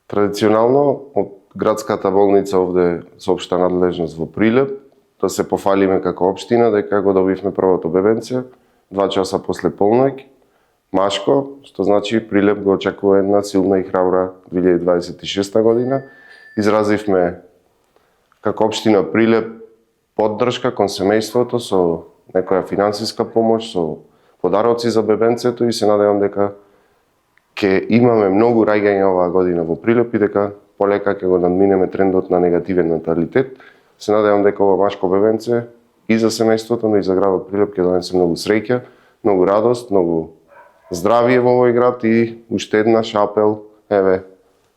Традиционално од градската болница овде со општа надлежност во Прилеп да се пофалиме како општина дека го добивме првото бебенце 2 часа после полноќ, машко, што значи Прилеп го очекува една силна и храбра 2026 година. Изразивме како општина Прилеп поддршка кон семејството со некоја финансиска помош, со подароци за бебенцето и се надевам дека ќе имаме многу раѓања оваа година во Прилеп и дека полека ќе го надминеме трендот на негативен наталитет. Се надевам дека ова машко бебенце и за семејството, но и за градот Прилеп ќе донесе многу среќа, многу радост, многу здравие во овој град и уште еднаш апел, еве,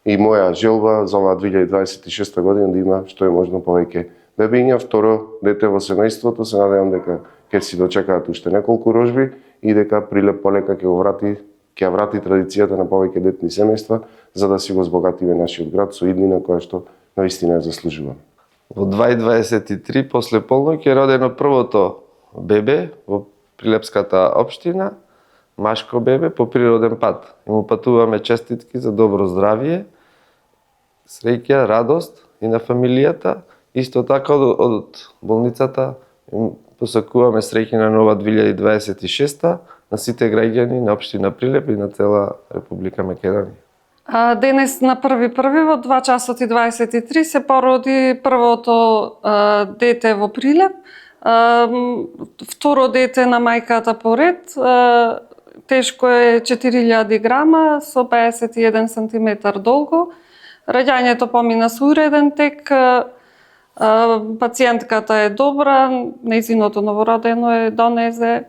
и моја желба за оваа 2026 година да има што е можно повеќе бебиња, второ дете во семејството. Се надевам дека ќе си дочекаат уште неколку рожби и дека Прилеп полека ќе ја врати традицијата на повеќе детни семејства, за да си го збогатиме нашиот град со иднина која што наистина ја заслужува. Во 2023 после полноќ е родено првото бебе во Прилепската општина, машко бебе по природен пат. И му патуваме честитки за добро здравие, среќа, радост и на фамилијата. Исто така од болницата посакуваме среќна нова 2026 на сите граѓани на општина Прилеп и на цела Република Македонија. Денес на 1.1 во 2 часот и 23 се породи првото дете во Прилеп. Второ дете на мајката поред. Тешко е 4000 грама со 51 сантиметар долго. Раѓањето помина со уреден тек. Пациентката е добра, нејзиното новородено е донезе